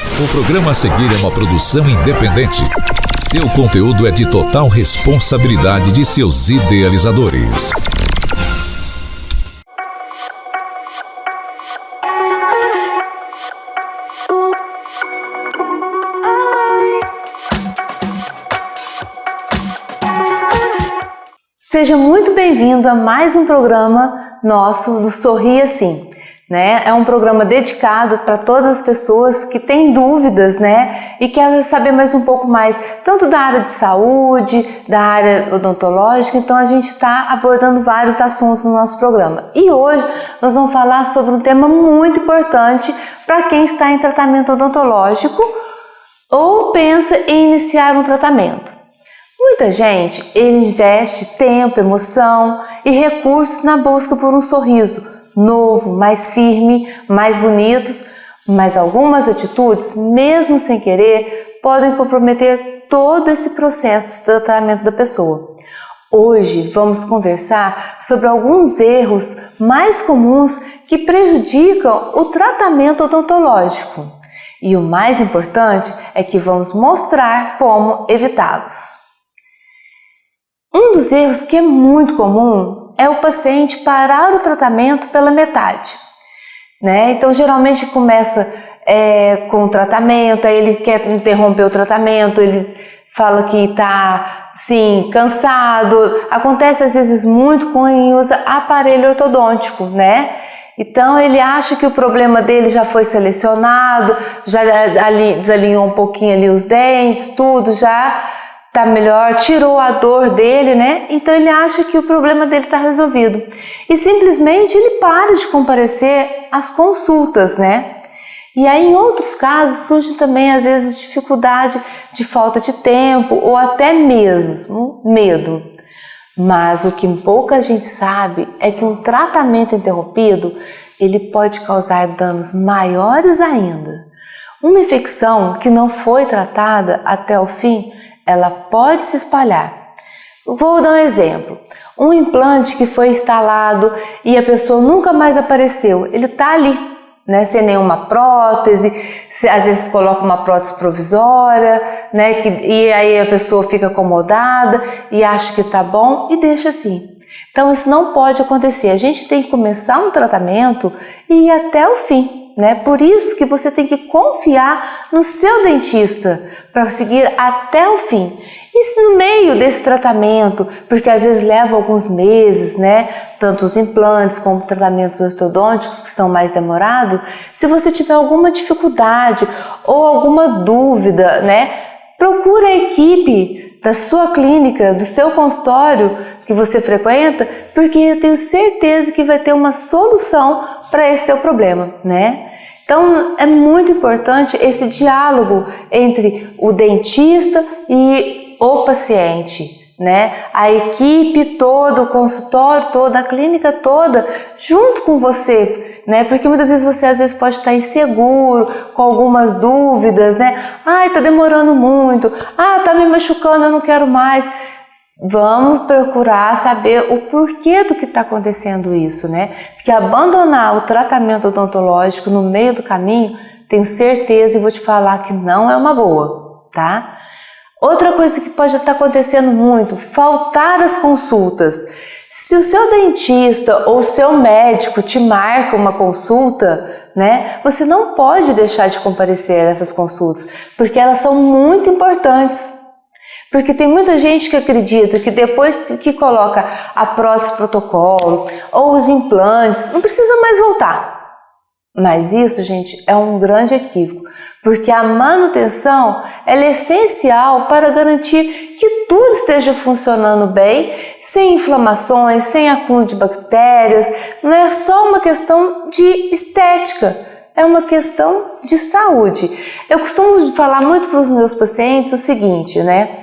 O programa a seguir é uma produção independente. Seu conteúdo é de total responsabilidade de seus idealizadores. Seja muito bem-vindo a mais um programa nosso do Sorria Sim, né? É um programa dedicado para todas as pessoas que têm dúvidas, né? E querem saber mais um pouco mais, tanto da área de saúde, da área odontológica. Então a gente está abordando vários assuntos no nosso programa. E hoje nós vamos falar sobre um tema muito importante para quem está em tratamento odontológico ou pensa em iniciar um tratamento. Muita gente investe tempo, emoção e recursos na busca por um sorriso novo, mais firme, mais bonitos, mas algumas atitudes, mesmo sem querer, podem comprometer todo esse processo de tratamento da pessoa. Hoje vamos conversar sobre alguns erros mais comuns que prejudicam o tratamento odontológico. E o mais importante é que vamos mostrar como evitá-los. Um dos erros que é muito comum é o paciente parar o tratamento pela metade, né? Então, geralmente começa com o tratamento, aí ele quer interromper o tratamento, ele fala que está, sim, cansado. Acontece às vezes muito com quem usa aparelho ortodôntico, né? Então, ele acha que o problema dele já foi selecionado, já desalinhou um pouquinho ali os dentes, tudo já tá melhor, tirou a dor dele, né? Então ele acha que o problema dele está resolvido. E simplesmente ele para de comparecer às consultas, né? E aí em outros casos surge também às vezes dificuldade de falta de tempo ou até mesmo medo. Mas o que pouca gente sabe é que um tratamento interrompido, ele pode causar danos maiores ainda. Uma infecção que não foi tratada até o fim, ela pode se espalhar. Vou dar um exemplo. Um implante que foi instalado e a pessoa nunca mais apareceu. Ele está ali, né, sem nenhuma prótese, às vezes coloca uma prótese provisória, né, e aí a pessoa fica acomodada e acha que está bom e deixa assim. Então isso não pode acontecer. A gente tem que começar um tratamento e ir até o fim. Né? Por isso que você tem que confiar no seu dentista para seguir até o fim. E se no meio desse tratamento, porque às vezes leva alguns meses, né? Tanto os implantes como tratamentos ortodônticos que são mais demorados, se você tiver alguma dificuldade ou alguma dúvida, né? Procura a equipe da sua clínica, do seu consultório que você frequenta, porque eu tenho certeza que vai ter uma solução para esse seu problema, né? Então é muito importante esse diálogo entre o dentista e o paciente, né? A equipe toda, o consultório todo, a clínica toda, junto com você, né? Porque muitas vezes você às vezes pode estar inseguro, com algumas dúvidas, né? Ai, tá demorando muito. Ah, tá me machucando, eu não quero mais. Vamos procurar saber o porquê do que está acontecendo isso, né? Porque abandonar o tratamento odontológico no meio do caminho, tenho certeza e vou te falar que não é uma boa, tá? Outra coisa que pode estar acontecendo muito, faltar as consultas. Se o seu dentista ou o seu médico te marca uma consulta, né? Você não pode deixar de comparecer a essas consultas, porque elas são muito importantes. Porque tem muita gente que acredita que depois que coloca a prótese protocolo ou os implantes, não precisa mais voltar. Mas isso, gente, é um grande equívoco, porque a manutenção ela é essencial para garantir que tudo esteja funcionando bem, sem inflamações, sem acúmulo de bactérias. Não é só uma questão de estética, é uma questão de saúde. Eu costumo falar muito para os meus pacientes o seguinte, né?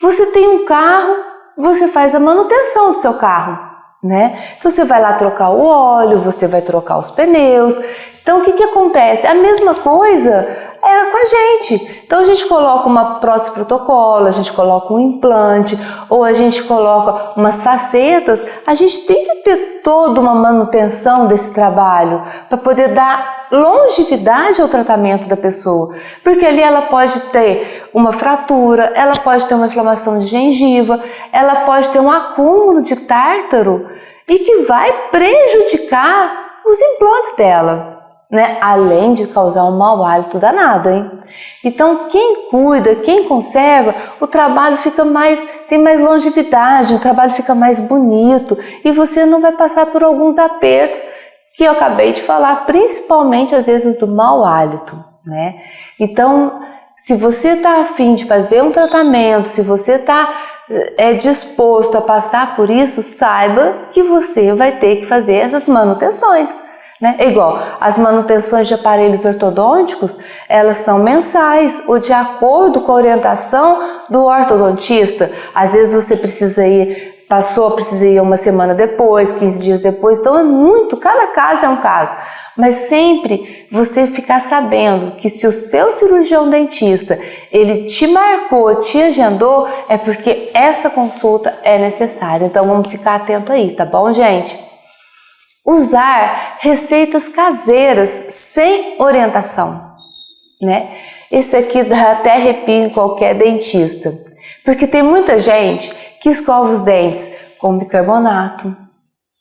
Você tem um carro, você faz a manutenção do seu carro, né? Então você vai lá trocar o óleo, você vai trocar os pneus. Então o que acontece? A mesma coisa é com a gente. Então a gente coloca uma prótese protocolo, a gente coloca um implante, ou a gente coloca umas facetas. A gente tem que ter toda uma manutenção desse trabalho para poder dar longevidade ao tratamento da pessoa, porque ali ela pode ter uma fratura, ela pode ter uma inflamação de gengiva, ela pode ter um acúmulo de tártaro e que vai prejudicar os implantes dela, né? Além de causar um mau hálito danado, hein? Então, quem cuida, quem conserva, o trabalho tem mais longevidade, o trabalho fica mais bonito e você não vai passar por alguns apertos que eu acabei de falar, principalmente às vezes do mau hálito, né? Então, se você está a fim de fazer um tratamento, se você está disposto a passar por isso, saiba que você vai ter que fazer essas manutenções, né? É igual, as manutenções de aparelhos ortodônticos, elas são mensais ou de acordo com a orientação do ortodontista. Às vezes você precisa ir uma semana depois, 15 dias depois, então cada caso é um caso. Mas sempre você ficar sabendo que se o seu cirurgião dentista, ele te marcou, te agendou, é porque essa consulta é necessária. Então vamos ficar atento aí, tá bom, gente? Usar receitas caseiras sem orientação, né? Isso aqui dá até arrepio em qualquer dentista, porque tem muita gente que escova os dentes com bicarbonato,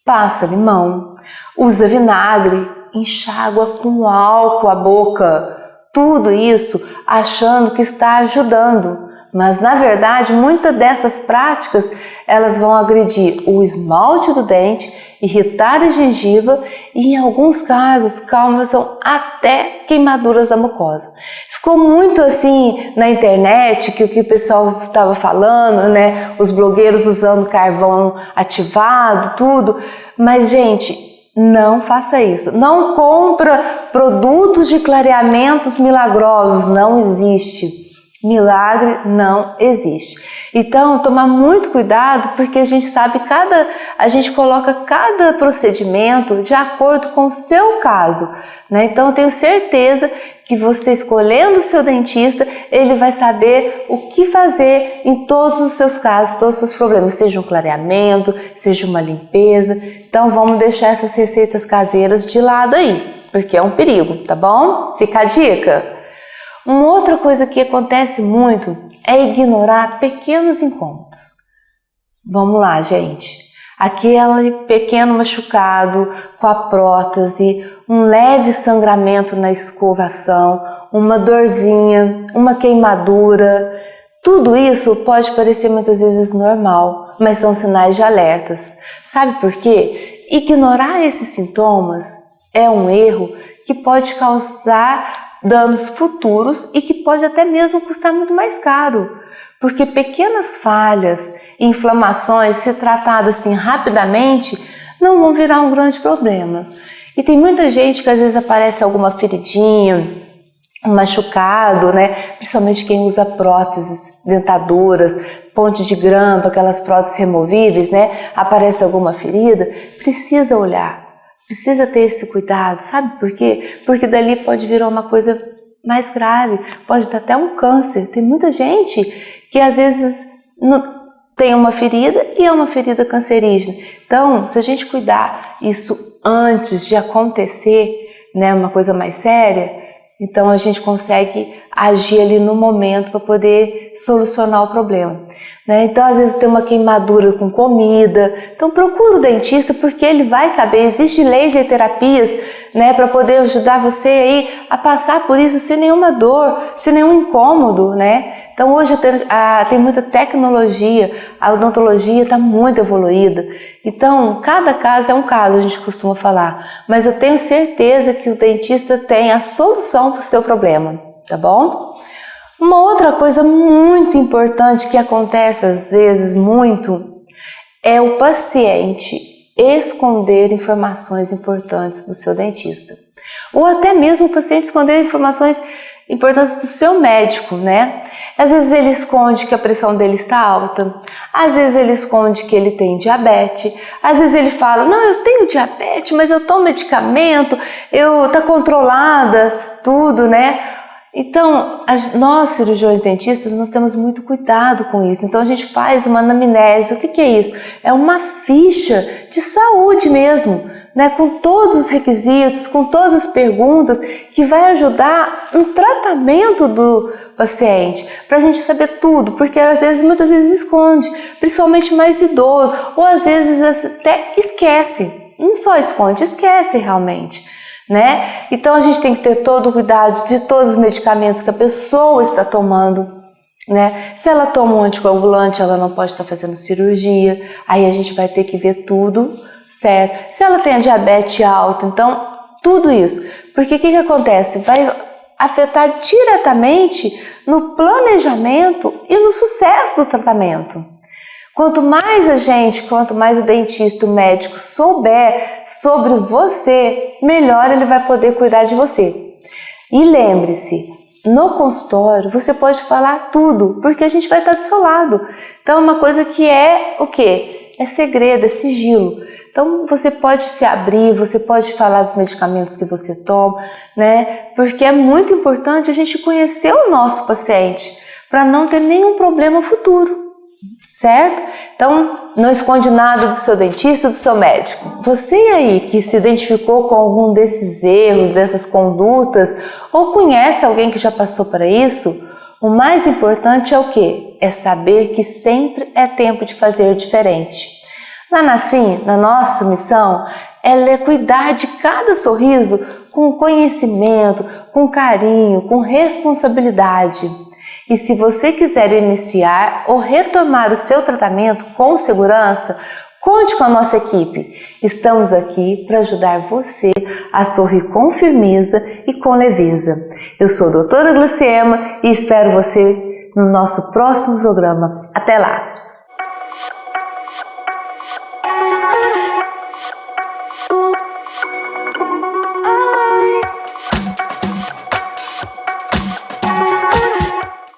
passa limão, usa vinagre, enxágua com álcool a boca, tudo isso achando que está ajudando, mas na verdade muitas dessas práticas elas vão agredir o esmalte do dente, irritar a gengiva e em alguns casos causam até queimaduras da mucosa. Ficou muito assim na internet que o que o pessoal estava falando, né? Os blogueiros usando carvão ativado, tudo, mas gente, não faça isso. Não compra produtos de clareamentos milagrosos, não existe. Milagre não existe. Então, tomar muito cuidado, porque a gente sabe a gente coloca cada procedimento de acordo com o seu caso, né? Então, eu tenho certeza que você escolhendo o seu dentista, ele vai saber o que fazer em todos os seus casos, todos os seus problemas, seja um clareamento, seja uma limpeza. Então, vamos deixar essas receitas caseiras de lado aí, porque é um perigo, tá bom? Fica a dica. Uma outra coisa que acontece muito é ignorar pequenos incômodos. Vamos lá, gente. Aquele pequeno machucado com a prótese, um leve sangramento na escovação, uma dorzinha, uma queimadura, tudo isso pode parecer muitas vezes normal, mas são sinais de alertas. Sabe por quê? Ignorar esses sintomas é um erro que pode causar danos futuros e que pode até mesmo custar muito mais caro, porque pequenas falhas e inflamações, se tratadas assim rapidamente, não vão virar um grande problema. E tem muita gente que às vezes aparece alguma feridinha, um machucado, né? Principalmente quem usa próteses, dentaduras, ponte de grampa, aquelas próteses removíveis, né? Aparece alguma ferida, precisa olhar. Precisa ter esse cuidado, sabe por quê? Porque dali pode virar uma coisa mais grave, pode dar até um câncer. Tem muita gente que às vezes tem uma ferida e é uma ferida cancerígena. Então, se a gente cuidar isso antes de acontecer, né, uma coisa mais séria, então a gente consegue agir ali no momento para poder solucionar o problema, né? Então às vezes tem uma queimadura com comida, então procura o dentista porque ele vai saber. Existe laser terapias, né, para poder ajudar você aí a passar por isso sem nenhuma dor, sem nenhum incômodo, né? Então hoje tem muita tecnologia, a odontologia está muito evoluída. Então cada caso é um caso, a gente costuma falar, mas eu tenho certeza que o dentista tem a solução para o seu problema, tá bom? Uma outra coisa muito importante que acontece às vezes muito é o paciente esconder informações importantes do seu dentista, ou até mesmo o paciente esconder informações importantes do seu médico, né? Às vezes ele esconde que a pressão dele está alta, às vezes ele esconde que ele tem diabetes, às vezes ele fala, não, eu tenho diabetes, mas eu tomo medicamento, tá controlada, tudo, né? Então, nós cirurgiões dentistas, nós temos muito cuidado com isso. Então a gente faz uma anamnese. O que é isso? É uma ficha de saúde mesmo, né? Com todos os requisitos, com todas as perguntas, que vai ajudar no tratamento do paciente, para a gente saber tudo, porque muitas vezes esconde, principalmente mais idoso, ou às vezes até esquece, não só esconde, esquece realmente, né? Então a gente tem que ter todo o cuidado de todos os medicamentos que a pessoa está tomando, né? Se ela toma um anticoagulante, ela não pode estar fazendo cirurgia, aí a gente vai ter que ver tudo, certo? Se ela tem a diabetes alta, então tudo isso, porque o que acontece? Vai afetar diretamente no planejamento e no sucesso do tratamento. Quanto mais o dentista, o médico souber sobre você, melhor ele vai poder cuidar de você. E lembre-se, no consultório você pode falar tudo, porque a gente vai estar do seu lado. Então é uma coisa que é o quê? É segredo, é sigilo. Então você pode se abrir, você pode falar dos medicamentos que você toma, né? Porque é muito importante a gente conhecer o nosso paciente para não ter nenhum problema futuro, certo? Então não esconde nada do seu dentista, do seu médico. Você aí que se identificou com algum desses erros, dessas condutas, ou conhece alguém que já passou por isso, o mais importante é o quê? É saber que sempre é tempo de fazer diferente. Lá na Sim, na nossa missão, ela é cuidar de cada sorriso com conhecimento, com carinho, com responsabilidade. E se você quiser iniciar ou retomar o seu tratamento com segurança, conte com a nossa equipe. Estamos aqui para ajudar você a sorrir com firmeza e com leveza. Eu sou a doutora Gluciema e espero você no nosso próximo programa. Até lá!